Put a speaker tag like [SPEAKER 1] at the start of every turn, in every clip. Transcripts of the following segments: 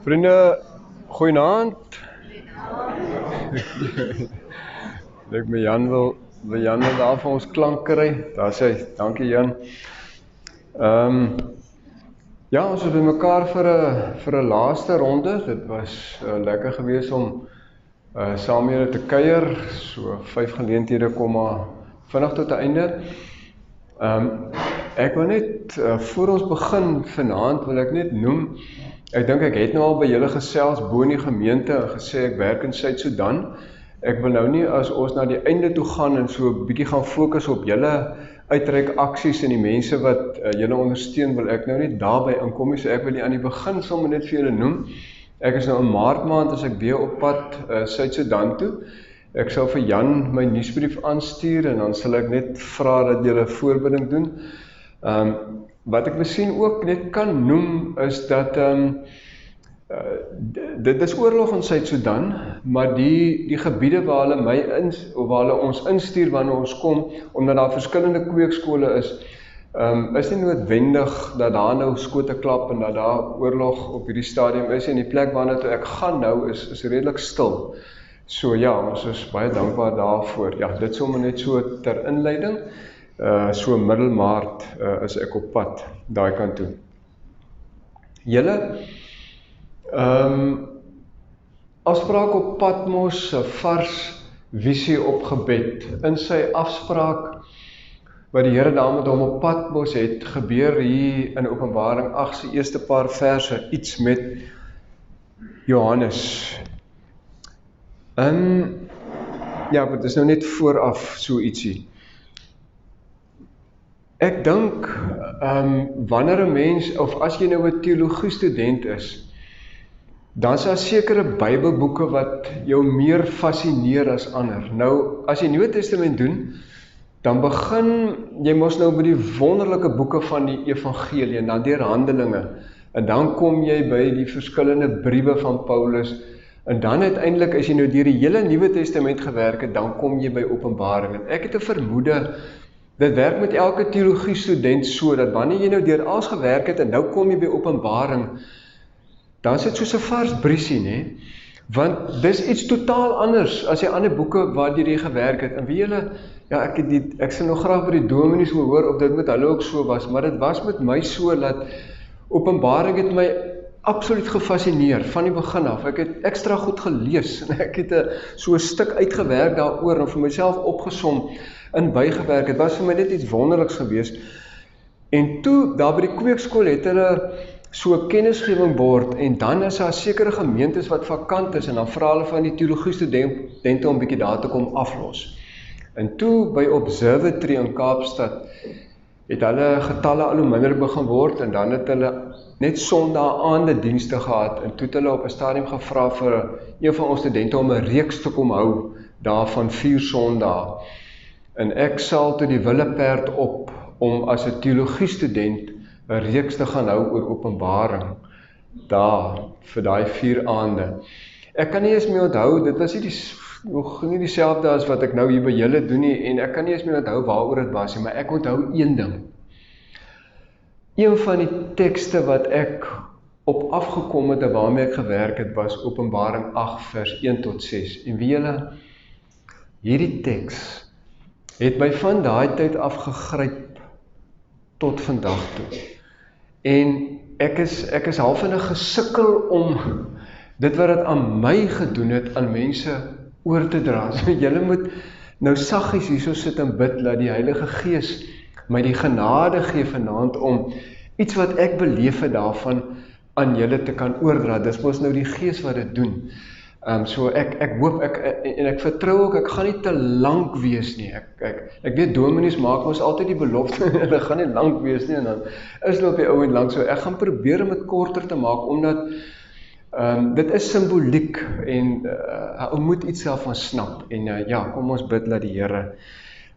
[SPEAKER 1] Vriende, goeienaand. Ek my Jan wil daar vir ons klank kry. Daar sê, dankie Jan. Ja, ons is by mekaar vir 'n laaste ronde. Dit was lekker geweest om saam met julle te kuier. So 5 geleenthede kom maar vinnig tot 'n einde. Ek wil net voor ons begin vanaand wil ek net noem. Ek dink ek het nou al by julle gesels bo in die gemeente en gesê ek werk in Suid-Sudan. Ek wil nou nie as ons na die einde toe gaan en so 'n bietjie gaan fokus op julle uitreik aksies en die mense wat julle ondersteun, wil ek nou nie daarby inkom nie. So ek wil nie aan die begin sommer net vir julle noem. Ek is nou in Maart maand as ek weer op pad Suid-Sudan toe. Ek sal vir Jan my nuusbrief aanstuur en dan sal ek net vra dat julle voorbereiding doen. Wat ek miskien ook net kan noem is dat dit is oorlog in Suid-Sudan, maar die gebiede waar hulle ons instuur wanneer ons kom, omdat daar verskillende kweekskole is nie noodwendig dat daar nou skote klap en dat daar oorlog op hierdie stadium is, en die plek waarna toe ek gaan nou is redelik stil. So ja, ons is baie dankbaar daarvoor. Ja, dit sommer net so ter inleiding. So middelmaart is ek op pad daai kant toe. Julle, afspraak op Patmos, 'n vars visie op gebed. In sy afspraak wat die Here daar met hom op Patmos het, gebeur hier in Openbaring 8 se eerste paar verse iets met Johannes. Ja, dit is nou net vooraf so ietsie. Ek dink, wanneer 'n mens, of as jy nou 'n teologie student is, dan is daar sekere Bybelboeke wat jou meer fascineer as ander. Nou, as jy Nuwe Testament doen, dan begin jy mos nou by die wonderlike boeke van die evangelie, en dan deur Handelinge, en dan kom jy by die verskillende briewe van Paulus, en dan uiteindelik, as jy nou deur die hele Nuwe Testament gewerk het, dan kom jy by Openbaring. En ek het 'n vermoede, dit werk met elke teologie student so, dat wanneer jy nou deur alles gewerk het, en nou kom jy by Openbaring, dan is dit soos 'n vars briesie, nee? Want dis iets totaal anders as die ander boeke waardeur jy gewerk het. En weet julle, ja, ek sal nog graag by die dominees wil hoor of dit met hulle ook so was, maar dit was met my so, dat Openbaring het my absoluut gefascineer, van die begin af. Ek het extra goed gelees, en ek het so 'n stuk uitgewerk daaroor, en vir myself opgesom, en bygewerk. Het was vir my net iets wonderliks geweest. En toe, daar by die kweekskool het hulle so 'n kennisgewing bord, en dan is daar sekere gemeentes wat vakant is, en dan vra hulle van die teologie studente om bietjie daar te kom aflos. En toe, by Observatory in Kaapstad, het hulle getalle al hoe minder begin word, en dan het hulle net Sondag aande dienste gehad, en toe het hulle op 'n stadium gevra vir een van ons studente om 'n reeks te kom hou, daarvan 4 Sondae. En ek sal toe die willeperd op, om as 'n teologie student 'n reeks te gaan hou oor Openbaring, daar, vir daai 4 aande. Ek kan nie eens meer onthou, dit was nog nie dieselfde as wat ek nou hier by julle doen nie, en ek kan nie eens meer onthou waaroor dit was nie, maar ek onthou een ding. Een van die tekste wat ek op afgekom het en waarmee ek gewerk het, was Openbaring 8 vers 1 tot 6. En weet julle, hierdie teks het my van daai tyd afgegryp tot vandag toe. En ek is half in 'n gesukkel om dit wat dit aan my gedoen het, aan mense oor te dra. So julle moet nou saggies hierso sit en bid, dat die Heilige Gees my die genade gee vanaand om iets wat ek beleef het daarvan aan julle te kan oordra. Dis mos nou die Gees wat dit doen. So ek hoop, en ek vertrou ook, ek gaan nie te lank wees nie. Ek weet dominees maak ons altyd die belofte, hulle gaan nie lank wees nie, en dan is hulle op die ou en lank. So ek gaan probeer om dit korter te maak, omdat dit is simboliek, en ou moet iets daarvan snap. En ja, kom ons bid dat die Here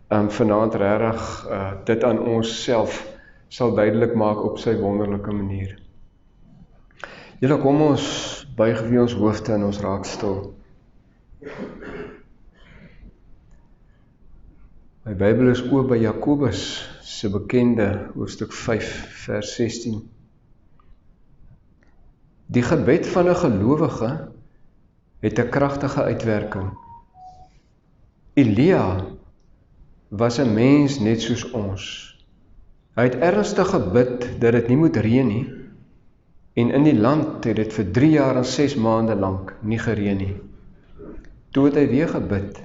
[SPEAKER 1] vanaand regtig dit aan ons self sal duidelik maak op sy wonderlike manier. Julle, kom ons buig vir ons hoofde en ons raak stil. My Bybel is oop by Jakobus se bekende hoofstuk 5 vers 16. Die gebed van 'n gelowige het 'n kragtige uitwerking. Elia was 'n mens net soos ons. Hy het ernstig gebid dat dit nie moet reën nie, en in die land het dit vir 3 jaar en 6 maande lank nie gereën nie. Toe het hy weer gebid,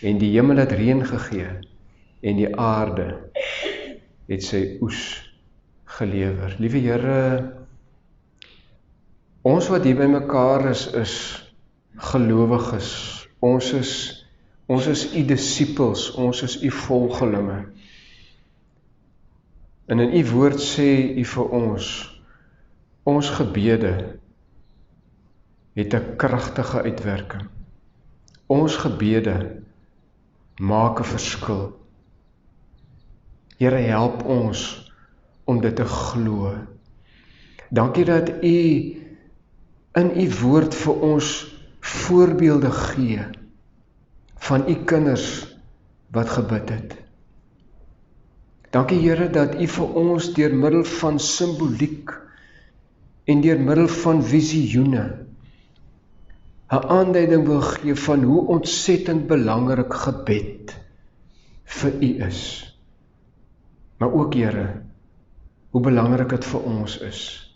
[SPEAKER 1] en die hemel het reën gegee, en die aarde het sy oes gelewer. Liewe Here, ons wat hier by mekaar is gelowiges. Ons is u disippels, ons is u volgelinge. En in u woord sê u vir ons gebede het 'n kragtige uitwerking. Ons gebede maak 'n verskil. Here, help ons om dit te glo. Dankie dat u in u woord vir ons voorbeelde gee van u kinders wat gebid het. Dankie Here dat u vir ons deur middel van simboliek en deur middel van visioene 'n aanduiding wil gee van hoe ontsettend belangrik gebed vir u is. Maar ook Here, hoe belangrik dit vir ons is.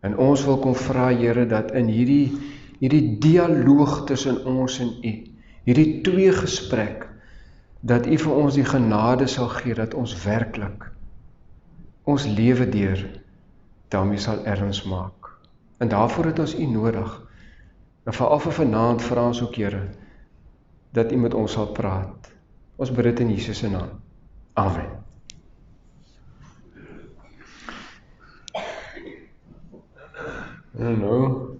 [SPEAKER 1] En ons wil kom vra Here dat in hierdie dialoog tussen ons en u, hierdie twee gesprek, dat u vir ons die genade sal gee, dat ons werklik ons lewe deur daarmee sal erns maak. En daarvoor het ons u nodig. En veral vir vanaand vra ons ook Here, dat u met ons sal praat. Ons bid dit in Jesus se naam. Amen. Nou,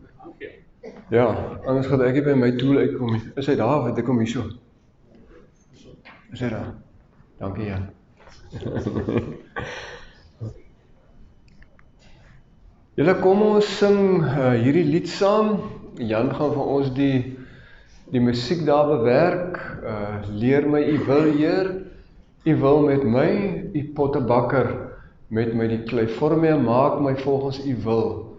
[SPEAKER 1] ja, anders gaat ek by my tool uitkom. Is hy daar, want ek kom hier so. Is hy daar? Dankie, Jan. Julle, kom ons sing hierdie lied saam. Jan gaan vir ons die musiek daar bewerk. Leer my u wil, Heer. U wil met my, u pottebakker met my die klei. Vorm my en maak my volgens u wil.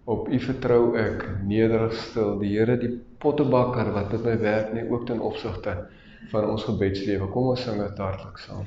[SPEAKER 1] Op u vertrou ek, nederig stil, die Here die pottebakker wat met my werk, nie ook ten opsigte van ons gebedslewe. Kom ons sing dit hartlik saam.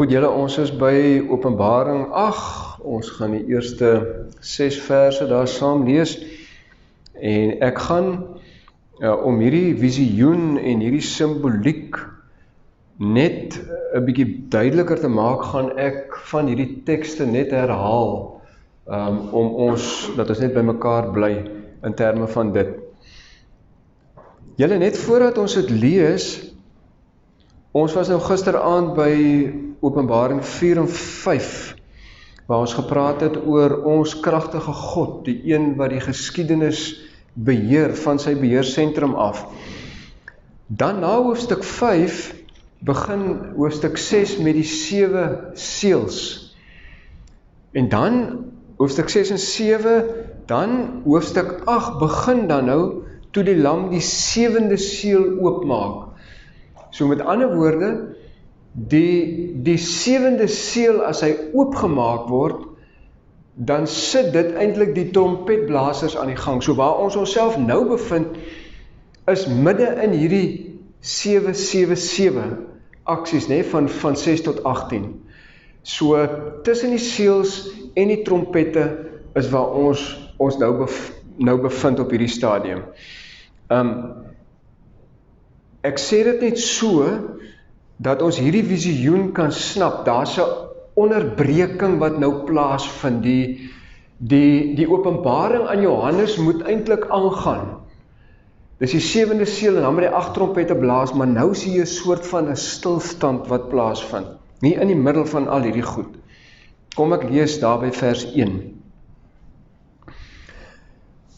[SPEAKER 1] Goed, julle, ons is by Openbaring 8, Ons gaan die eerste 6 verse daar saam lees en ek gaan om hierdie visioen en hierdie simboliek net 'n bietjie duideliker te maak, gaan ek van hierdie tekste net herhaal om dat ons net by mekaar bly in terme van dit. Julle, net voordat ons dit lees, ons was nou gisteraand by Openbaring 4 en 5, waar ons gepraat het oor ons kragtige God, die een wat die geskiedenis beheer, van sy beheersentrum af. Dan na hoofstuk 5, begin hoofstuk 6 met die 7 seels. En dan, hoofstuk 6 en 7, dan hoofstuk 8 begin dan nou, toe die lam die 7de seel oopmaak. So met ander woorde, die 7de seel, as hy oopgemaak word, dan sit dit eintlik die trompetblasers aan die gang. So waar ons onsself nou bevind, is midde in hierdie 777 aksies, van 6 tot 18. So tussen die seels en die trompette is waar ons nou bevind op hierdie stadium. Ek sê dit net so, dat ons hierdie visioen kan snap. Daar's 'n onderbreking wat nou plaasvind. Die openbaring aan Johannes moet eintlik aangaan. Dis die 7de seel en dan met die 8 trompette blaas, maar nou sien jy 'n soort van 'n stilstand wat plaasvind. Nie in die middel van al hierdie goed. Kom ek lees daar by vers 1.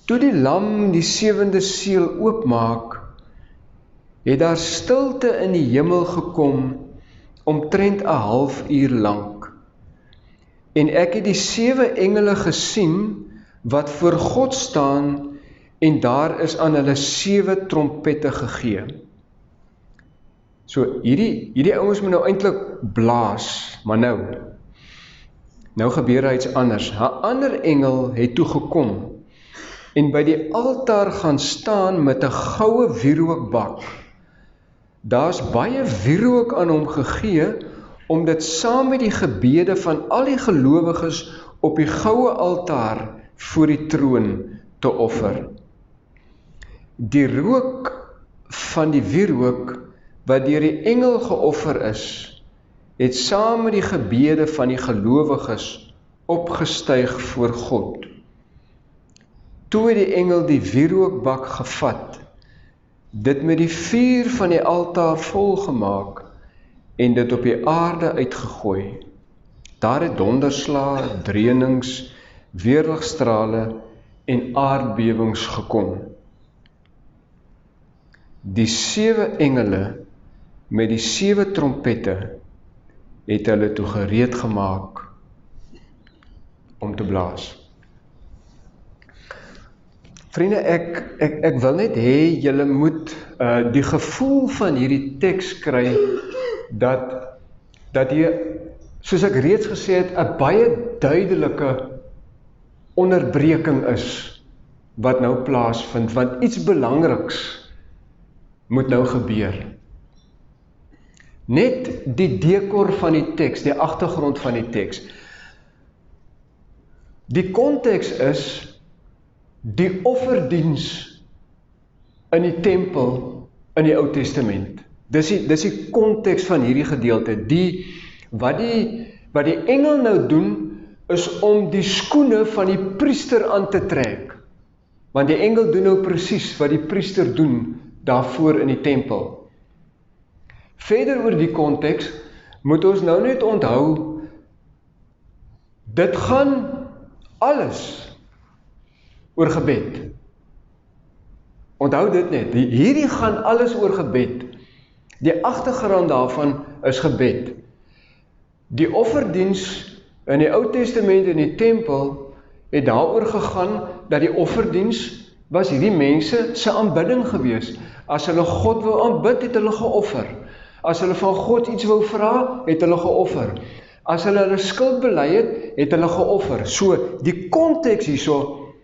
[SPEAKER 1] Toe die lam die 7de seel oopmaak, het daar stilte in die hemel gekom, omtrent 'n halfuur lank. En ek het die 7 engele gesien, wat voor God staan, en daar is aan hulle 7 trompette gegee. So, hierdie ouens moet nou eintlik blaas, maar nou gebeur daar iets anders. 'n ander engel het toe gekom, en by die altaar gaan staan met 'n goue wierookbak. Daar's baie wierook aan hom gegee, om dit saam met die gebede van al die gelowiges op die goue altaar voor die troon te offer. Die rook van die wierook, wat deur die engel geoffer is, het saam met die gebede van die gelowiges opgestyg voor God. Toe het die engel die wierookbak gevat, dit met die vuur van die altaar volgemaak, en dit op die aarde uitgegooi. Daar het donderslae, dreunings, weerligstrale en aardbewings gekom. Die 7 engele met die 7 trompette het hulle toe gereed gemaak om te blaas. Vriende, ek wil net hê julle moet die gevoel van hierdie teks kry, dat jy, soos ek reeds gesê het, 'n baie duidelike onderbreking is, wat nou plaasvind, want iets belangriks moet nou gebeur. Net die dekor van die teks, die agtergrond van die teks. Die konteks is, die offerdiens in die tempel in die Ou Testament. Dis die konteks van hierdie gedeelte. Wat die engel nou doen, is om die skoene van die priester aan te trek. Want die engel doen nou presies wat die priester doen daarvoor in die tempel. Verder oor die konteks, moet ons nou net onthou, dit gaan alles oor gebed. Onthou dit net, hierdie gaan alles oor gebed. Die agtergrond daarvan is gebed. Die offerdiens in die Ou Testament in die tempel het daaroor gegaan dat die offerdiens was hierdie mense se aanbidding gewees. As hulle God wou aanbid, het hulle geoffer. As hulle van God iets wou vra, het hulle geoffer. As hulle skuld bely het, het hulle geoffer. So, die konteks hierso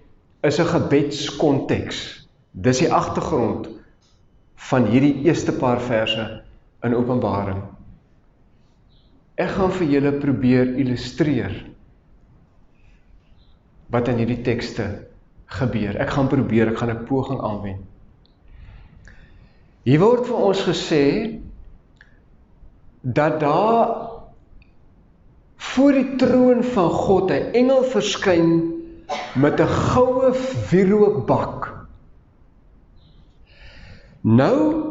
[SPEAKER 1] is 'n gebedskonteks. Dis die agtergrond van hierdie eerste paar verse in Openbaring. Ek gaan vir julle probeer illustreer wat in hierdie tekste gebeur. Ek gaan probeer, ek gaan 'n poging aanwend. Hier word vir ons gesê, dat daar voor die troon van God 'n engel verskyn met 'n goue wierookbak. Nou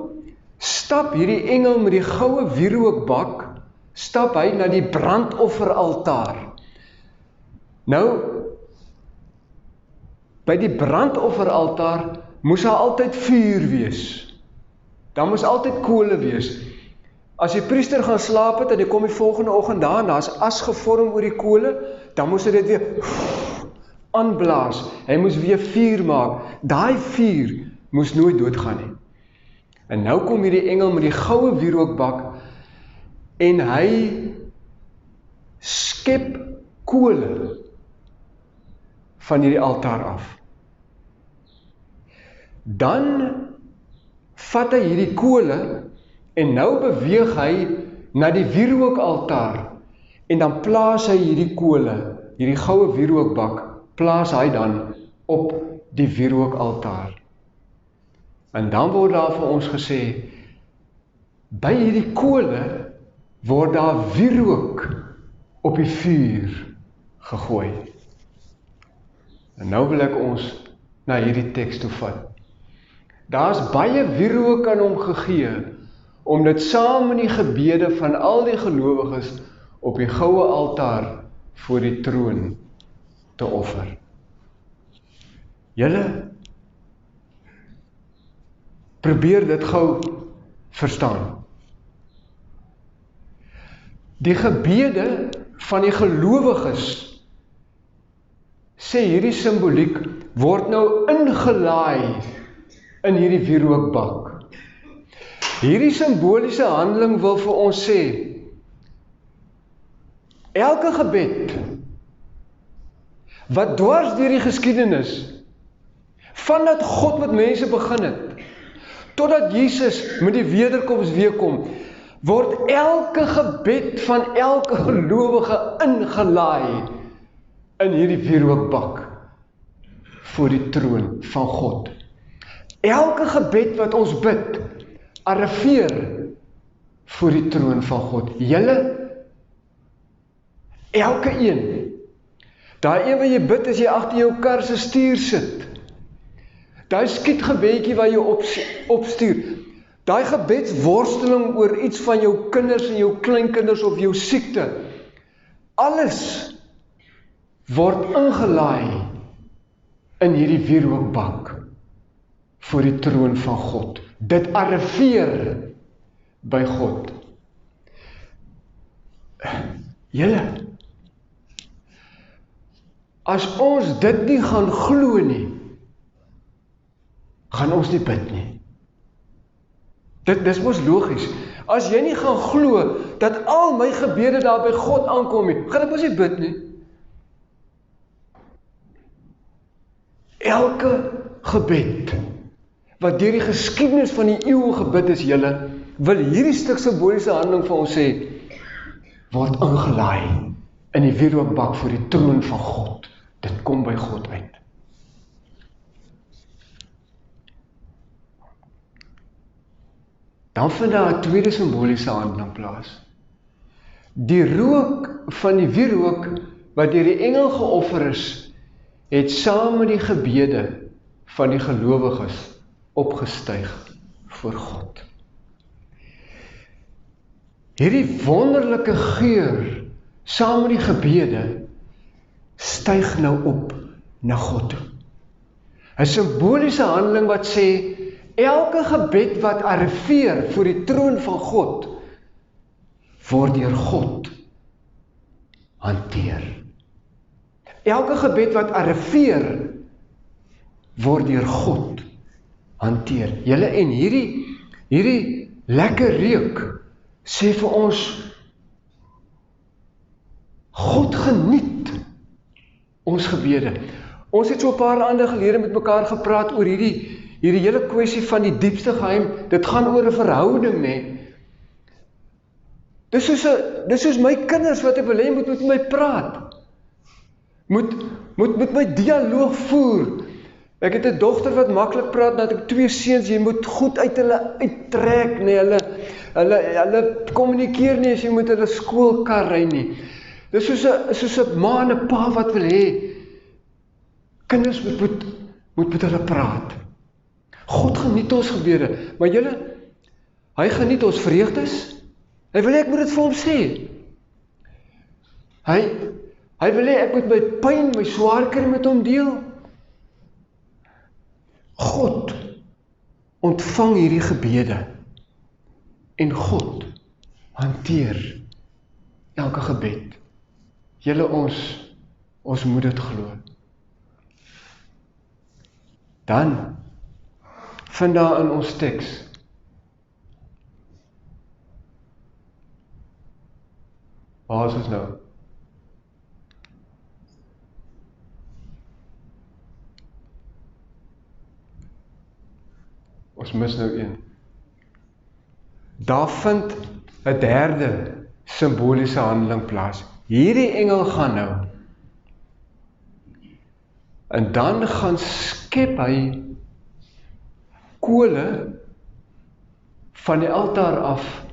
[SPEAKER 1] stap hierdie engel met die goue wierookbak, stap hy na die brandofferaltaar. Nou, by die brandofferaltaar moes daar altyd vuur wees. Daar moes altyd kole wees. As die priester gaan slaap het en hy kom die volgende oggend daar en daar is as gevorm oor die kole, dan moes hy dit weer aanblaas. Hy moes weer vuur maak. Daai vuur moes nooit doodgaan nie. En nou kom hierdie engel met die goue wierookbak en hy skep kole van hierdie altaar af. Dan vat hy hierdie kole en nou beweeg hy na die wierookaltaar en dan plaas hy hierdie kole, hierdie goue wierookbak, plaas hy dan op die wierookaltaar. En dan word daar vir ons gesê, by hierdie kole word daar wierook op die vuur gegooi. En nou wil ek ons na hierdie teks toe vat. Daar's baie wierook aan hom gegee, om dit saam in die gebede van al die gelowiges op die goue altaar voor die troon te offer. Julle probeer dit gou verstaan. Die gebede van die gelowiges, sê hierdie simboliek, word nou ingelaai in hierdie wierookbak. Hierdie simboliese handeling wil vir ons sê, elke gebed wat dwars deur die geskiedenis, vandat God met mense begin het, totdat Jesus met die wederkoms weer kom, word elke gebed van elke gelowige ingelaai in hierdie wierookbak voor die troon van God. Elke gebed wat ons bid, arriveer voor die troon van God. Julle, elke een, daai een wat jy bid as jy agter jou kar se stuur sit, daai skietgebedjie wat jy opstuur, daai gebedsworsteling oor iets van jou kinders en jou kleinkinders of jou siekte, alles word ingelaai in hierdie wierookbak voor die troon van God. Dit arriveer by God. Julle, as ons dit nie gaan glo nie, gaan ons nie bid nie. Dis mos logies. As jy nie gaan glo dat al my gebede daar by God aankom nie, gaan ek mos nie bid nie. Elke gebed wat deur die geskiedenis van die eeue gebid is, julle, wil hierdie stuk simboliese handeling vir ons sê, word ingelaai in die wierookbak voor die troon van God. Dit kom by God uit. Dan vind daar 'n tweede simboliese handeling plaas. Die rook van die wierook wat deur die engel geoffer is, het saam met die gebede van die gelowiges opgestyg voor God. Hierdie wonderlike geur saam met die gebede styg nou op na God toe. 'n simboliese handeling wat sê, elke gebed wat arriveer voor die troon van God, word deur God hanteer. Elke gebed wat arriveer, word deur God hanteer. Julle, en hierdie lekker reuk sê vir ons, God geniet ons gebede. Ons het so 'n paar aande gelede met mekaar gepraat oor hierdie hele kwessie van die diepste geheim. Dit gaan oor 'n verhouding, nê. Dis soos my kinders wat ek wil hê moet met my praat. Moet moet my dialoog voer. Ek het 'n dogter wat maklik praat, dat ek 2 seuns, jy moet goed uit hulle uittrek, nee, hulle kommunikeer nie as jy moet hulle skoolkar ry nie. Dis soos 'n ma en 'n pa wat wil hê, kinders moet met hulle praat. God geniet ons gebede, maar hy geniet ons vreugdes. Hy wil hê ek moet dit vir hom sê. Hy wil hê ek moet my pyn, my swaar kry met hom deel. God ontvang hierdie gebede en God hanteer elke gebed. Julle ons moet dit glo. Dan vind daar in ons teks waar is ons nou? Ons mis nou een. Daar vind 'n derde simboliese handeling plaas. Hierdie engel gaan nou. En dan gaan skep hy kole van die altaar af.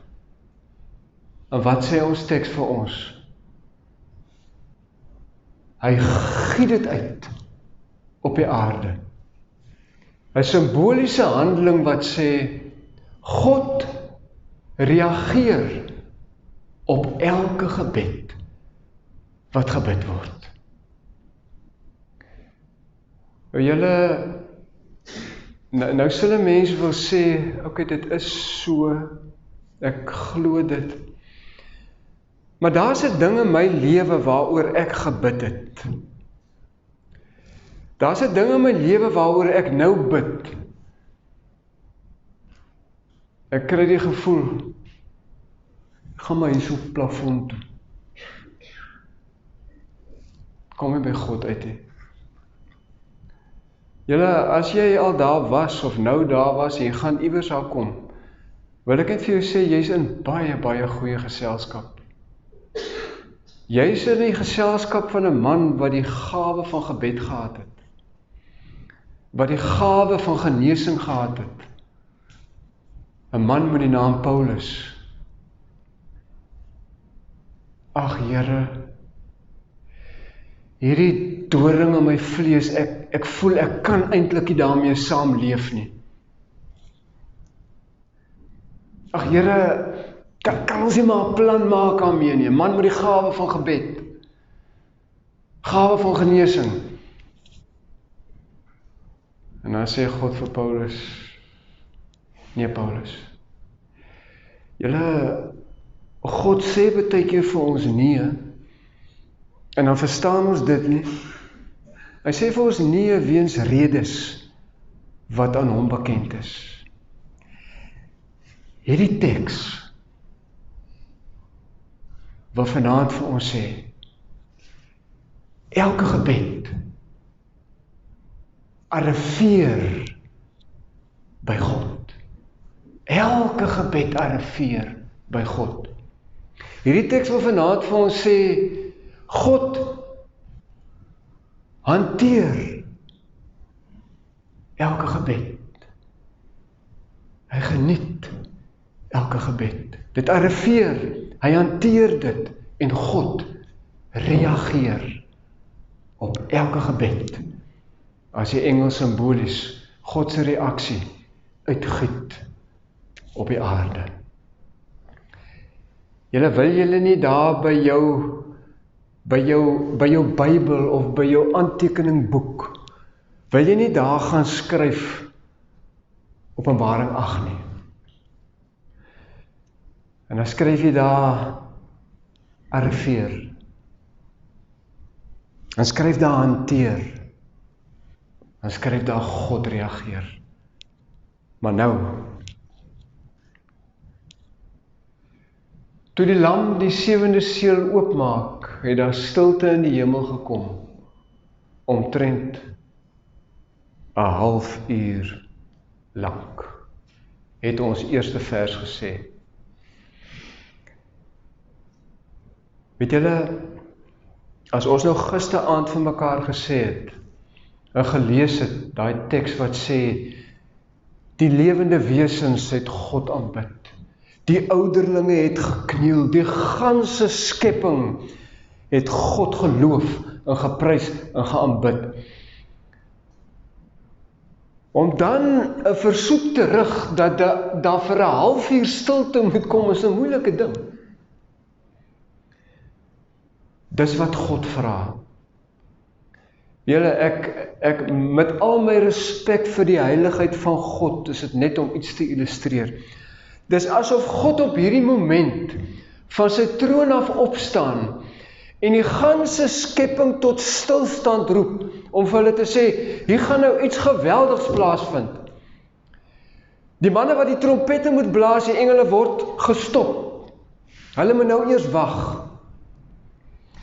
[SPEAKER 1] En wat sê ons teks vir ons? Hy giet dit uit op die aarde. 'n simboliese handeling wat sê, God reageer op elke gebed wat gebid word. Nou sal mense wil sê, okay, dit is so, ek glo dit. Maar daar's 'n ding in my lewe waaroor ek gebid het. Daar's 'n ding in my lewe waaroor ek nou bid. Ek kry die gevoel, ek gaan maar hier so op plafond toe. Kom nie by God uit nie. Julle, as jy al daar was, of nou daar was, en jy gaan iewers daar kom, wil ek net vir jou sê, jy's in baie, baie goeie geselskap. Jy's in die geselskap van 'n man wat die gawe van gebed gehad het. Wat die gawe van genesing gehad het. 'n man met die naam Paulus. Ag Here, hierdie doring in my vlees, ek voel ek kan eintlik nie daarmee saamleef nie. Ag Here, kan ons nie maar 'n plan maak daarmee nie, 'n man met die gawe van gebed, gawe van genesing. En dan sê God vir Paulus, nee Paulus, julle, God sê baie keer vir ons nee, en dan verstaan ons dit nie. Hy sê vir ons nee weens redes wat aan hom bekend is. Hierdie teks wil vanaand vir ons sê, elke gebed arriveer by God. Elke gebed arriveer by God. Hierdie teks wil vanaand vir ons sê, God hanteer elke gebed. Hy geniet elke gebed. Dit arriveer, hy hanteer dit en God reageer op elke gebed. As die engel simbolies God se reaksie uitgiet op die aarde. Wil julle nie daar by jou Bybel of by jou aantekeningboek, wil jy nie daar gaan skryf Openbaring 8 nie. En dan skryf jy daar arriveer. Dan skryf daar hanteer. Dan skryf daar God reageer. Maar nou, toe die lam die 7de seël oopmaak, het daar stilte in die hemel gekom, omtrent 'n halfuur lank, het ons eerste vers gesê. Weet julle, As ons nou gisteraand vir mekaar gesê het, en gelees het, daai teks wat sê, die lewende wesens het God aanbid, die ouderlinge het gekniel, die ganse skepping het God geloof en geprys en geaanbid. Om dan 'n versoek terug dat daar vir 'n halfuur stilte moet kom, is 'n moeilike ding. Dis wat God vra. Julle, ek met al my respek vir die heiligheid van God, is dit net om iets te illustreer. Dis asof God op hierdie moment van sy troon af opstaan en die ganse skepping tot stilstand roep, om vir hulle te sê, hier gaan nou iets geweldigs plaasvind. Die manne wat die trompette moet blaas, die engele word gestop. Hulle moet nou eers wag.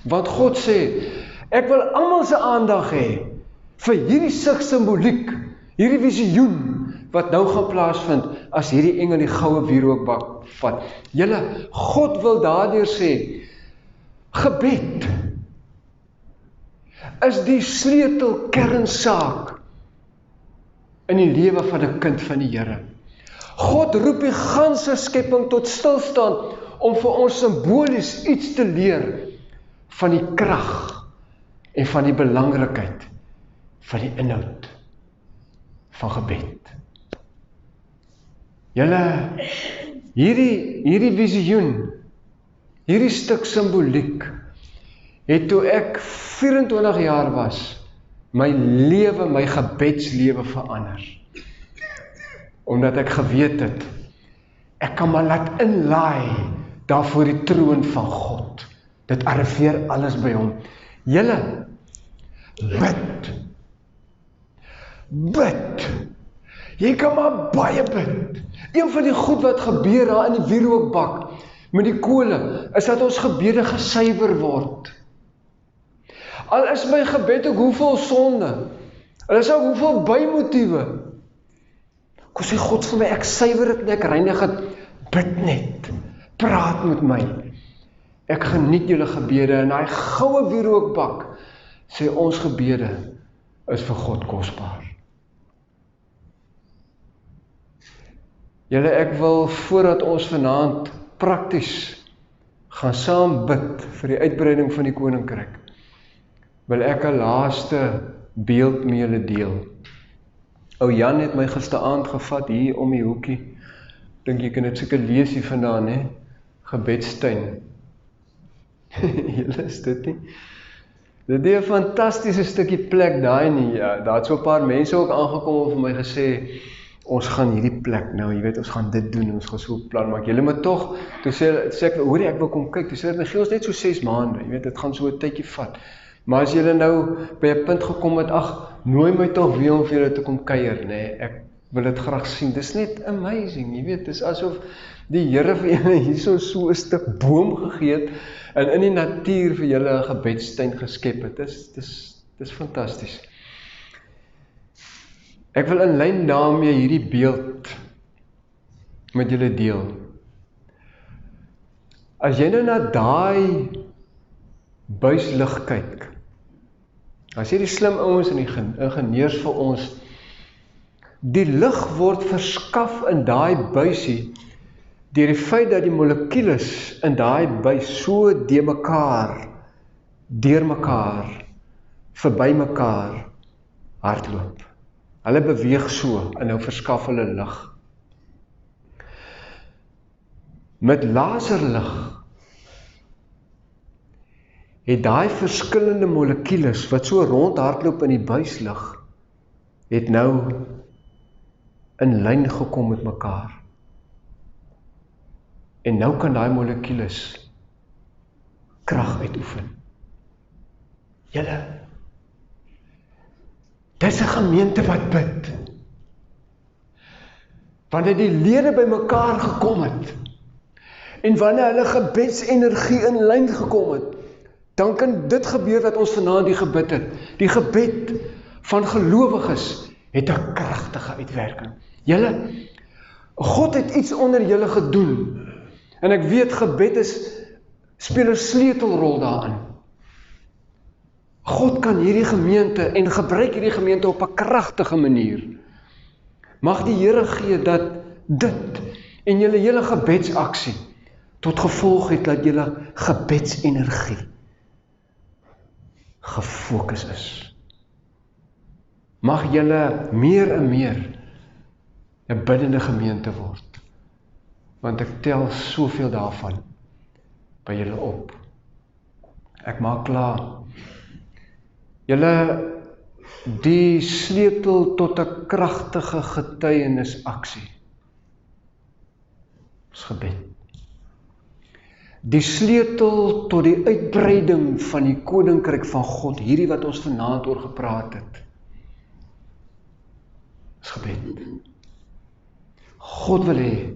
[SPEAKER 1] Want God sê, ek wil almal se aandag hê vir hierdie simboliek, hierdie visioen wat nou gaan plaasvind as hierdie engel die goue wierookbak vat. Julle, God wil daardeur sê, gebed is die sleutel kernsaak in die lewe van 'n kind van die Here. God roep die ganse skepping tot stilstand om vir ons simbolies iets te leer van die krag en van die belangrikheid van die inhoud van gebed. Julle, hierdie visioen, hierdie stuk simboliek, het toe ek 24 jaar was, my lewe, my gebedslewe verander. Omdat ek geweet het, ek kan maar laat inlaai daar voor die troon van God. Dit arriveer alles by hom. Julle, bid. Bid. Jy kan maar baie bid. Een van die goed wat gebeur daar in die wierookbak, met die kole, is dat ons gebede gesuiwer word. Al is my gebed ook hoeveel sonde, al is ook hoeveel bymotiewe, kom sê God vir my, ek suiwer dit en ek reinig het, bid net, praat met my, ek geniet julle gebede, en hy goue wierookbak, sê ons gebede, is vir God kosbaar. Julle, ek wil, voordat ons vanaand prakties gaan saam bid vir die uitbreiding van die koninkryk, wil ek 'n laaste beeld met julle deel. Ou Jan het my gisteraand gevat hier om die hoekie. Dink jy kan dit seker lees hier vandaan, hè? Gebedstuin. Julle is dit nie? Dit is 'n fantastiese stukkie plek daai nie. Ja, daar het so 'n paar mense ook aangekom en vir my gesê, ons gaan hierdie plek nou, jy weet, ons gaan dit doen, ons gaan so plan maak. Julle moet tog, toe sê ek, hoor ek wil kom kyk, toe sê ek, gee ons net so 6 maande, jy weet, dit gaan so 'n tydjie vat. Maar as julle nou by 'n punt gekom het, ag, nooi my tog weer om vir julle te kom kuier, nee, ek wil dit graag sien. Dis net amazing, jy weet, dis asof die Here vir julle hierso so 'n stuk boom gegee het en in die natuur vir julle 'n gebedstuin geskep het. Dis fantasties. Ek wil in lyn daarmee hierdie beeld met julle deel. As jy nou na daai buislig kyk, as jy die slim ouens en die ingenieurs vir ons, die lig word verskaf in daai buisie deur die feit dat die molekules in daai buis so deur mekaar, verby mekaar hardloop. Hulle beweeg so en nou verskaf hulle lig. Met laserlig het daai verskillende molekules wat so rondhardloop in die buislig, het nou in lyn gekom met mekaar. En nou kan daai molekules krag uitoefen. Julle, dis 'n gemeente wat bid. Wanneer die lede by mekaar gekom het, en wanneer hulle gebedsenergie in lyn gekom het, dan kan dit gebeur wat ons vanaand die gebid het. Die gebed van gelowiges het 'n kragtige uitwerking. Julle, God het iets onder julle gedoen, en ek weet gebed speel 'n sleutelrol daarin. God kan hierdie gemeente en gebruik hierdie gemeente op 'n kragtige manier. Mag die Here gee dat dit en julle hele gebedsaksie tot gevolg het dat julle gebedsenergie gefokus is. Mag julle meer en meer 'n biddende gemeente word, want ek tel soveel daarvan by julle op. Ek maak klaar. Julle, die sleutel tot 'n kragtige getuienisaksie is gebed. Die sleutel tot die uitbreiding van die koninkryk van God, hierdie wat ons vanaand oor gepraat het, is gebed. God wil hê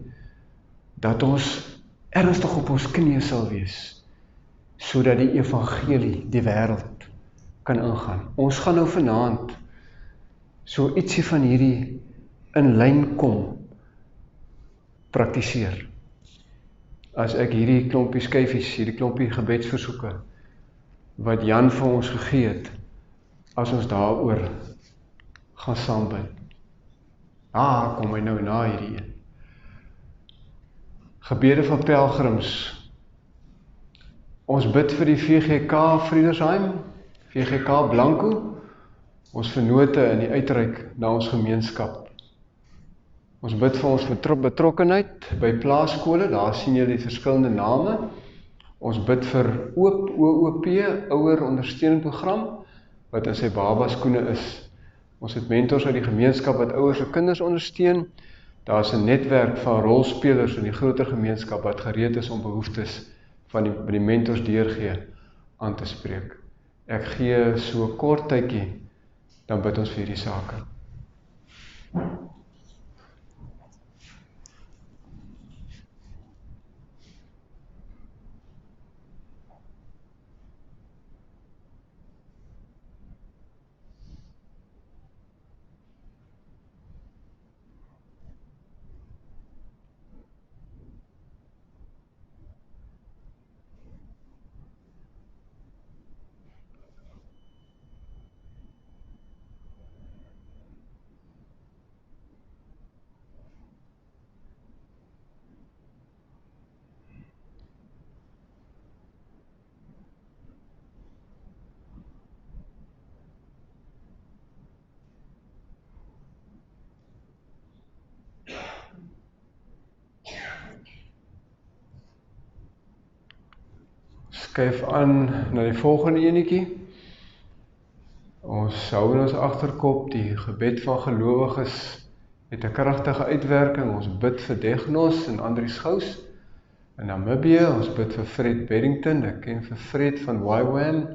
[SPEAKER 1] dat ons ernstig op ons knieë sal wees, sodat die evangelie die wêreld kan ingaan. Ons gaan nou vanaand so ietsie van hierdie in lyn kom praktiseer. As ek hierdie klompie skyfies, hierdie klompie gebedsversoeke wat Jan vir ons gegee het, as ons daaroor gaan saam bid. Kom hy nou na hierdie een. Gebede van pelgrims. Ons bid vir die VGK Friedersheim, VGK Blanco, ons vennote in die uitreik na ons gemeenskap. Ons bid vir ons betrokkenheid by plaaskole, daar sien julle die verskillende name. Ons bid vir OOP, ouer ondersteunend program, wat in sy babaskoene is. Ons het mentors uit die gemeenskap wat ouers se kinders ondersteun. Daar is 'n netwerk van rolspelers in die groter gemeenskap wat gereed is om behoeftes van die mentors deurgee aan te spreek. Ek gee so 'n kort tydjie, dan bid ons vir hierdie sake. Skuif aan na die volgende enetjie. Ons hou in ons agterkop die gebed van gelowiges het 'n kragtige uitwerking. Ons bid vir Degnos en Andries Gous in Namibië. Ons bid vir Fred Beddington, ek ken vir Fred van YWAM.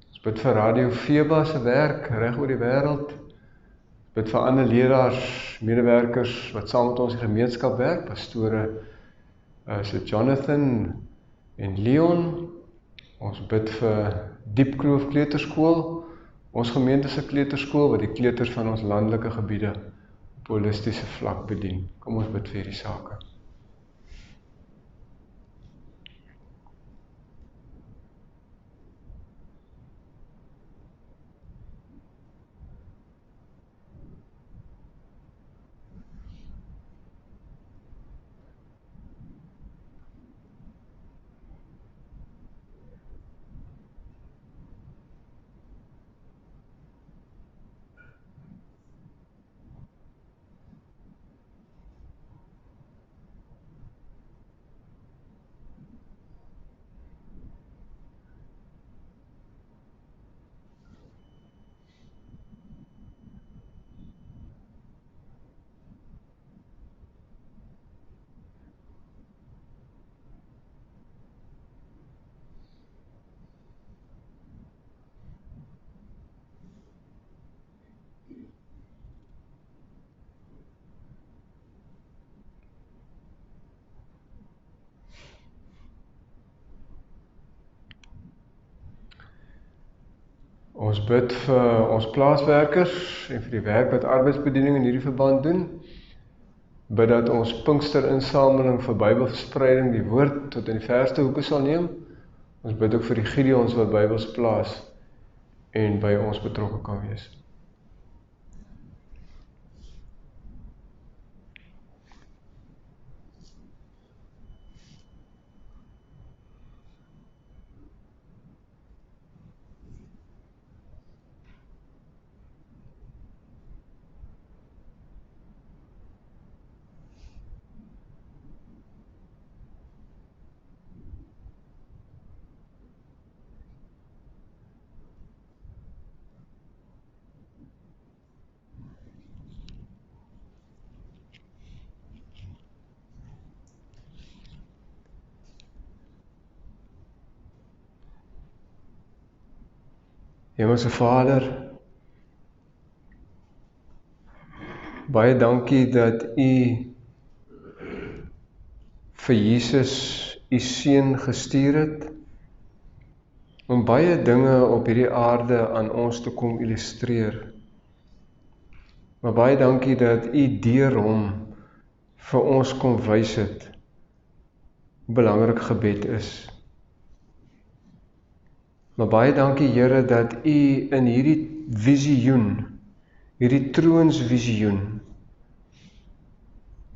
[SPEAKER 1] Ons bid vir Radio Feba se werk reg oor die wêreld. Ons bid vir ander leraars, medewerkers wat saam met ons in die gemeenskap werk, pastore so Jonathan en Leon. Ons bid vir Diepkloof Kleuterskool, ons gemeente se kleuterskool wat die kleuters van ons landelike gebiede op holistiese vlak bedien. Kom ons bid vir hierdie sake. Ons bid vir ons plaaswerkers en vir die werk wat arbeidsbediening in hierdie verband doen. Bid dat ons Pinkster-insameling vir Bybelverspreiding die woord tot in die verste hoeke sal neem. Ons bid ook vir die Gideons wat Bybels plaas en by ons betrokke kan wees. Hemelse Vader, baie dankie dat U vir Jesus U Seun gestuur het, om baie dinge op hierdie aarde aan ons te kom illustreer. Maar baie dankie dat U deur hom vir ons kom wys het hoe belangrik gebed is. Maar baie dankie Here dat U in hierdie visioen, hierdie troonsvisioen,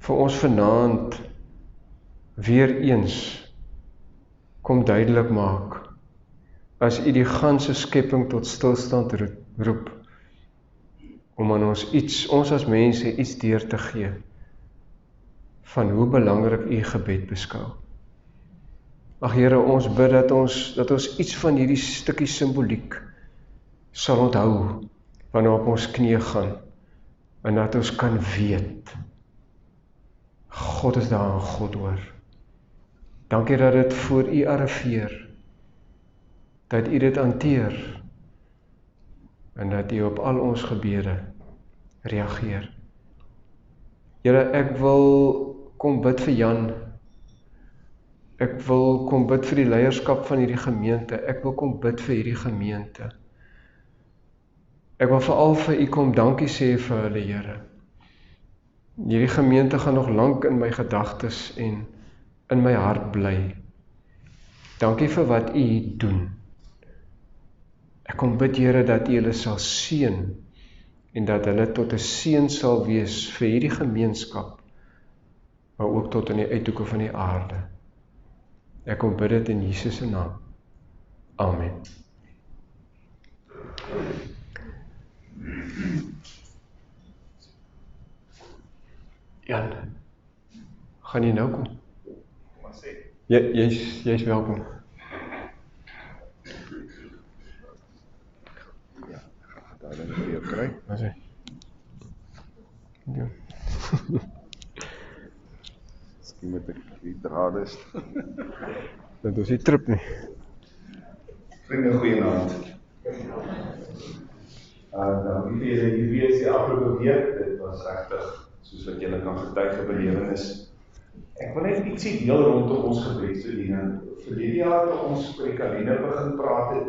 [SPEAKER 1] vir ons vanaand weer eens kom duidelik maak, as U die ganse skepping tot stilstand roep, om aan ons as mense iets deur te gee, van hoe belangrik U gebed beskou. Ag Here, ons bid dat ons iets van hierdie stukkie simboliek sal onthou, wanneer op ons knieë gaan, en dat ons kan weet, God is daar en God hoor. Dankie dat dit voor U arriveer, dat U dit hanteer, en dat U op al ons gebede reageer. Here, ek wil kom bid vir Jan, ek wil kom bid vir die leierskap van hierdie gemeente, ek wil kom bid vir hierdie gemeente. Ek wil veral vir U kom dankie sê vir hulle, Here. Hierdie gemeente gaan nog lank in my gedagtes en in my hart bly. Dankie vir wat U doen. Ek kom bid, Here, dat U hulle sal seën, en dat hulle tot 'n seën sal wees vir hierdie gemeenskap, maar ook tot in die uithoeke van die aarde. Ek kom bid dit in Jesus se naam. Amen. Jan, gaan jy nou kom? Jy's welkom.
[SPEAKER 2] Ja, daar dan vir jou kry.
[SPEAKER 1] Wat sê? Ja.
[SPEAKER 2] Miskien moet ek die drade
[SPEAKER 1] Dat ons nie trip nie.
[SPEAKER 3] Vriende, goeienaand. Dankie vir julle hier wees die afgelope week. Dit was regtig, soos wat julle kan getuig, 'n belewenis. Ek wil net ietsie deel rondom ons gebedsbediening. Vir die jaar toe ons oor die kalender begin praat het,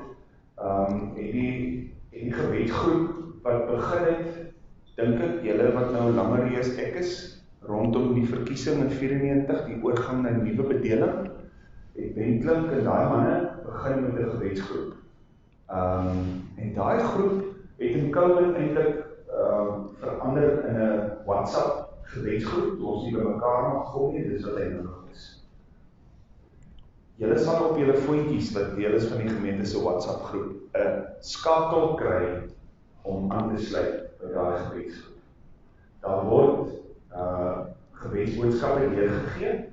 [SPEAKER 3] het die gebedsgroep wat begin het, dink ek julle wat nou langer hier as ek is, rondom die verkiesing in 94, die oorgang na 'n nuwe bedeling, het Bentlink en daai manne begin met 'n gebedsgroep. En daai groep het in COVID eintlik verander in 'n WhatsApp gebedsgroep, toe ons nie by mekaar mag kom nie, dis wat hy nodig is. Julle sal op julle voetjies wat deel is van die gemeente se WhatsApp groep 'n skakel kry om aan te sluit by daai gebedsgroep. Daar word gebedsboodskappe deurgegee,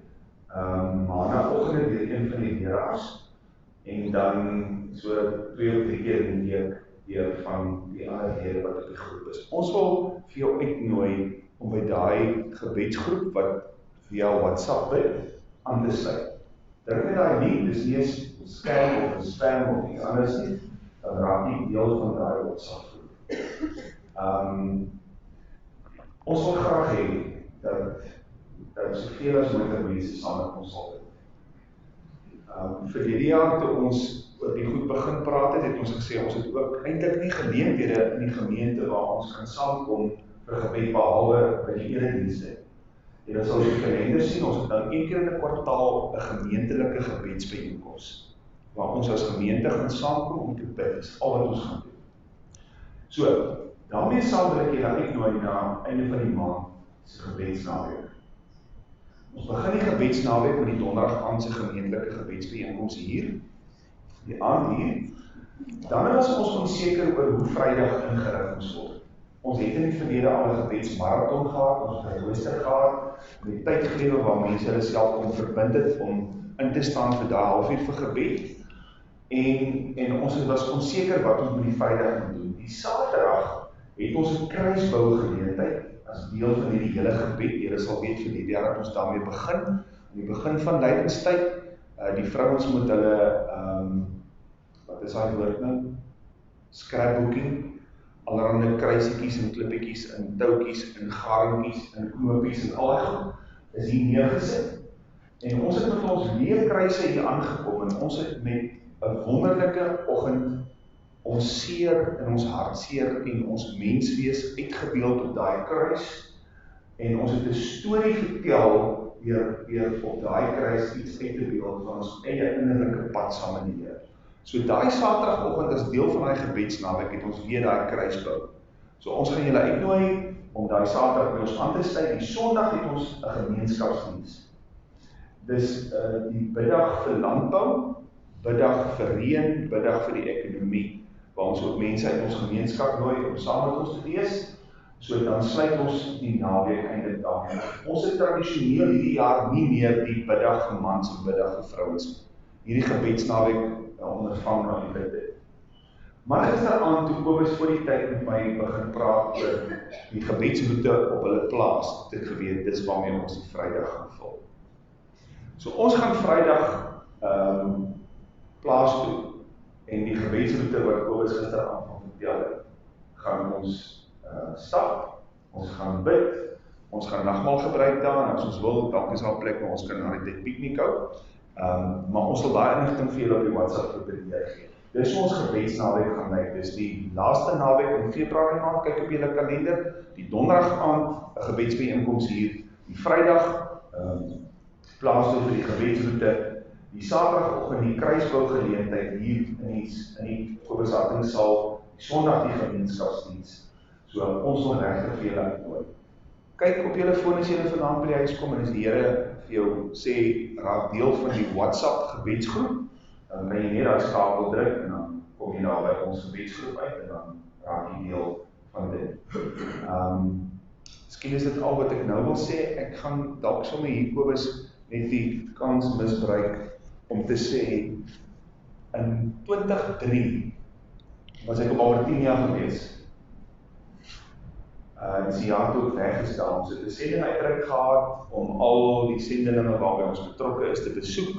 [SPEAKER 3] maandagoggend deur een van die leraars, en dan so 2 of 3 keer in die week deur van die ander lede wat op die groep is. Ons wil vir jou uitnooi om by daai gebedsgroep wat via WhatsApp bid, aan te sluit. Druk net daai link, dis nie 'n scam of 'n spam of iets anders nie, dan raak jy deel van daai WhatsApp groep. Ons wil graag hê dat soveel as moontlik mense saam met ons sal bid. Vir hierdie jaar toe ons oor die goed begin praat het ons gesê, ons het ook eintlik nie geleenthede in die gemeente waar ons kan saamkom vir gebed behalwe by die eredienste. Julle sal die kalender sien, ons het dan 1 keer in 'n kwartaal 'n gemeentelike gebedsbijeenkoms, waar ons as gemeente gaan saamkom om te bid, dis al wat ons gaan doen. So, daarmee saam wil ek julle uitnooi na einde van die maand se gebedsnaweek. Ons begin die gebedsnaweek met die donderdag aand se gemeentelike gebedsbijeenkoms hier, die aand hier. Dan is ons onseker oor hoe Vrydag ingerig moes word. Ons het in die verlede al 'n gebedsmarathon gehad, ons het 'n rooster gehad, met tydgelewe waar mense hulle self kon verbind het om in te staan vir daai halfuur vir gebed. En ons was onseker wat ons met die Vrydag moet doen. Die Saterdag het ons 'n kruisbou geleentheid as deel van hierdie hele gebed. Julle sal weet vir die jaar dat ons daarmee begin, aan die begin van lydenstyd. Die vrouens moet hulle, wat is daai woord nou? Scrapbooking, allerhande kruisiekies en klippetjies en touwtjies en garingkies en knoopies en al die goed is hier neergesit. En ons het met ons leerkruise hier aangekom en ons het met 'n wonderlike oggend ons seer en ons hartseer en ons menswees uitgebeeld op daai kruis. En ons het 'n storie vertel weer op daai kruis iets uit te beeld van ons eie innerlike pad saam met die Here. So daai Saterdagoggend as deel van daai gebedsnaweek het ons weer daai kruis bou. So ons gaan julle uitnooi om daai Saterdag by ons aan te sluit. Die Sondag het ons 'n gemeenskapsdiens. Dis die biddag vir landbou, biddag vir reën, biddag vir die ekonomie, waar ons ook mense uit ons gemeenskap nooi om saam met ons te wees. So dan sluit ons die naweek einde daarmee. Ons het tradisioneel hierdie jaar nie meer die biddag vir mans en biddag vir vrouens. Hierdie gebedsnaweek ondervang na die bid. Maar gisteraand toe Kobus voor die tyd met my begin praat oor die gebedsroete op hulle plaas, het ek geweet, dis waarmee ons die Vrydag gaan vul. So ons gaan Vrydag plaas toe, en die gebedsroete wat Kobus gisteraand van vertel het, gaan ons stap, ons gaan bid, ons gaan nagmaal gebruik daar, en as ons wil, dalk is daar plek waar ons kan na die piknik hou, maar ons sal daai inligting vir julle op die WhatsApp groep gee. Dis ons gebedsnaweek gaan lyk, dis die laaste naweek in Februarie maand, kyk op julle kalender, die donderdag aand 'n gebedsbijeenkoms hier, die Vrydag plaas toe vir die gebedsroete, die Saterdagoggend die kruisbou geleentheid hier in die Kobushartingsaal, die Sondag die gemeenskapsdiens. So ons wil regtig vir julle uitnooi. Kyk op julle foon as julle vanaand by die huis kom en as die Here vir jou sê, raak deel van die WhatsApp gebedsgroep, dan kan jy net daai skakel druk en dan kom jy daar by ons gebedsgroep uit en dan raak jy deel van dit. Miskien is dit al wat ek nou wil sê. Ek gaan dalk sommer hier Kobus net die kans misbruik om te sê, in 2003 was ek op Albertinia gewees. Dis die jaar toe ek weggestaan. Ons het 'n sendinguitreik gehad om al die sendelinge waarby ons betrokke is te besoek.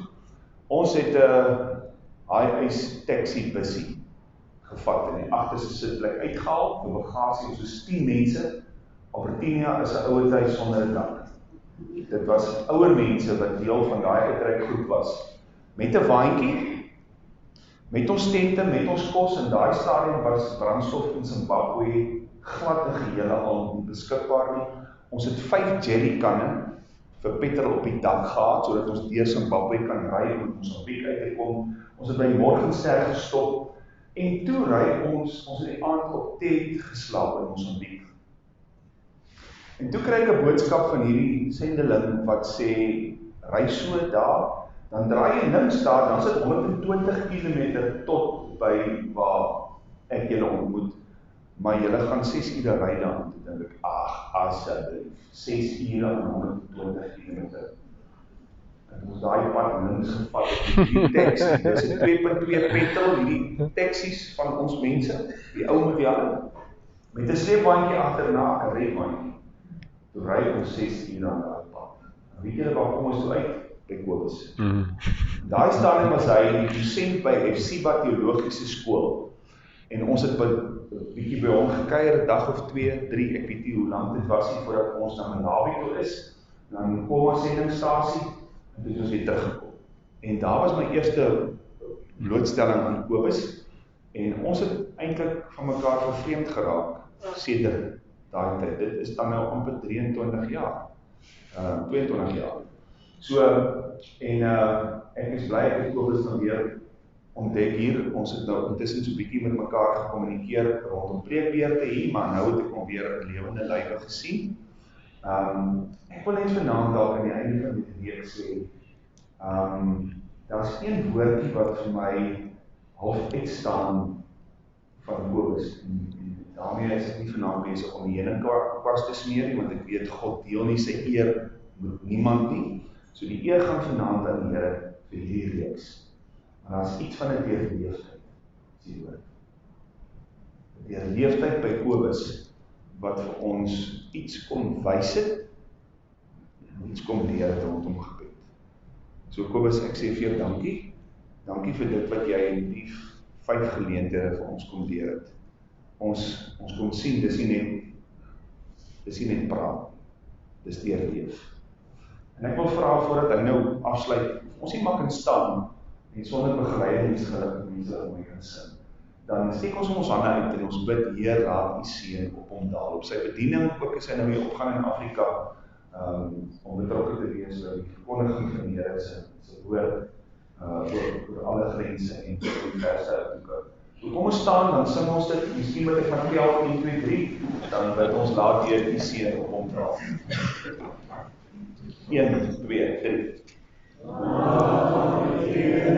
[SPEAKER 3] Ons het 'n high-ice taxi bussie gevat en die agterste sitplek uitgehaal vir bagasie, ons is 10 mense. Albertinia is 'n ouer huis sonder 'n dak. Dit was ouer mense wat deel van daai uitreikgroep was. Met 'n waantjie, met ons tente, met ons kos, en daai stadium was brandstof in Zimbabwe glad en gehele al beskikbaar nie. Ons het 5 jerrykanne vir petrol op die dak gehad, sodat ons deur Zimbabwe kan ry om in Mosambiek uit te kom. Ons het by Morgenster gestop, en toe ry ons het die aand op tent geslaap in Mosambiek. En toe kry ek 'n boodskap van hierdie sendeling wat sê, ry so daar, dan draai jy links daar, dan sit 120 km tot by waar ek julle ontmoet, maar julle gaan 6 ure ry dan. Toe dink ek, asseblief, 6 ure en 120 km. En ons daai pad links gevat op die taxi, dis 'n 2.2 petrol, hierdie taxis van ons mense, die ou met die hande, met 'n sleepwaandjie agterna, 'n redwaandjie. Toe ry ons 6 ure aan daai pad. En weet julle waar kom ons toe uit? By Kobus. Daai stadium was hy die dosent by Efsiba Theologiese Skool. En ons het 'n bietjie by hom gekuier, 'n dag of 2, 3, ek weet nie hoe lank dit was nie voordat ons na Malawi toe is, dan kom ons sendingstasie, en toe het ons weer teruggekom. En daar was my eerste blootstelling aan Kobus, en ons het eintlik van mekaar vervreemd geraak, sedert daai tyd. Dit is dan nou amper 23 jaar, 22 jaar. So, en ek is bly ek het Kobus dan weer ontdek hier, ons het nou intussen so 'n bietjie met mekaar gekommunikeer rondom preekbeurte hier, maar nou het ek hom weer in lewende lywe gesien. Ek wil net vanaand dalk aan die einde van die week sê, daar's een woordjie wat vir my half uitstaan van Kobus, en daarmee is ek nie vanaand besig om die heuningkwas te smeer nie, want ek weet God deel nie sy eer met niemand nie. So die eer gaan vanaand aan die Here vir hierdie reeks. Maar daar is iets van 'n deurleefdheid, is die woord. 'n Deurleefdheid by Kobus, wat vir ons iets kom wys het, iets kom leer het rondom gebed. So Kobus, ek sê vir jou dankie. Dankie vir dit wat jy in die 5 geleenthede vir ons kom leer het. Ons kom sien, dis nie net praat, dis deurleef. En ek wil vra voordat hy nou afsluit, ons nie maar kan staan, en sonder begeleidings gelukkig mense om my kan sing. Dan steek ons ons hande uit en ons bid, Heer, laat die seën op hom daal, op sy bediening, ook as hy nou weer opgaan in Afrika, om betrokke te wees by die verkondiging van die Here se woord, oor alle grense en tot die verste uithoeke. So kom ons staan, dan sing ons dit, miskien wat ek van 1, 2, 3, dan bid ons laat Heer die seën op hom daal. 1, 2, 3. Laat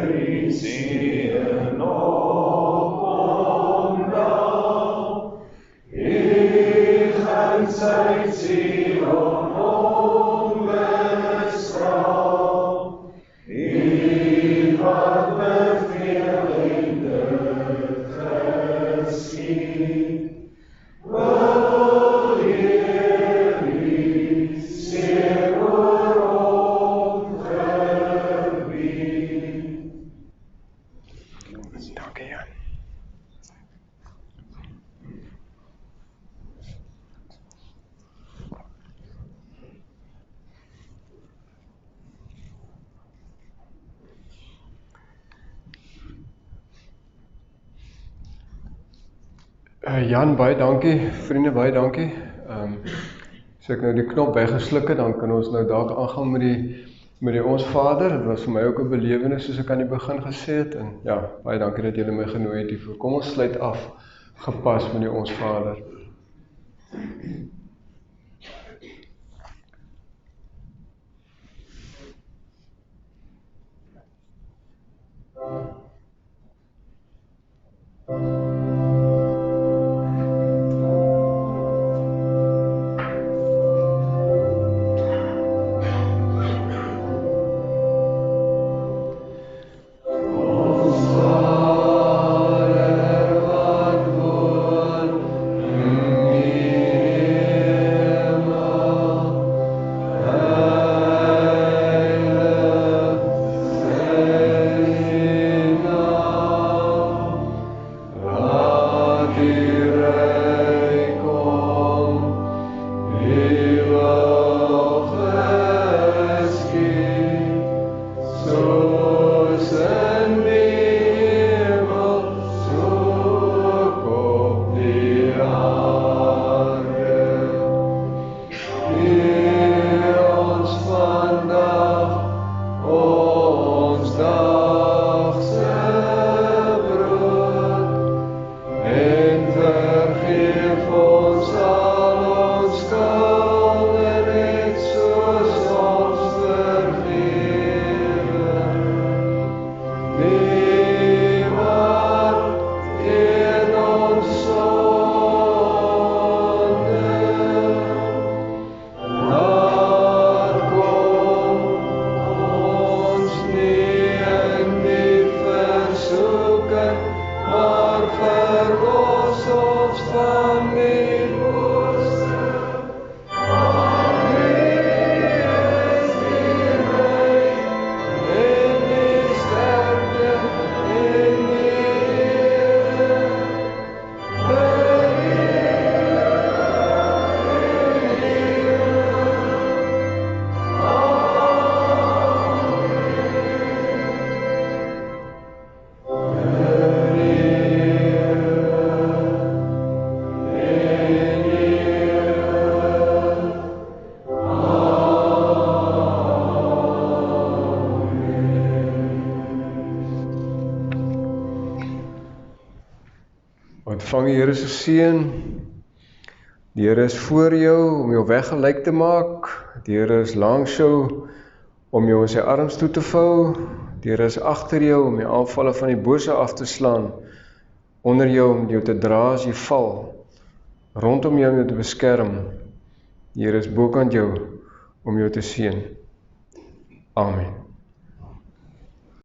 [SPEAKER 3] die seën op hom daal, ik gaan sy ziel om hom bestraal, die wat beveel en dit geskied. Wil Heer die seën oor hom gebied. Dankie, Jan.
[SPEAKER 1] Jan, baie dankie, vriende, baie dankie. So ek nou die knop weggesluk het, dan kan ons nou dalk aangaan met die Ons Vader. Dit was vir my ook 'n belewenis, soos ek aan die begin gesê het, en ja, baie dankie dat julle my genooi het hiervoor. Kom ons sluit af, gepas met die Ons Vader.
[SPEAKER 4] Vader, wat woon in
[SPEAKER 1] Ontvang die Here se seën. Die Here is voor jou om jou weg gelyk te maak. Die Here is langs jou om jou in sy arms toe te vou. Die Here is agter jou om die aanvalle van die bose af te slaan. Onder jou om jou te dra as jy val. Rondom jou om jou te beskerm. Die Here is bokant jou om jou te seën. Amen.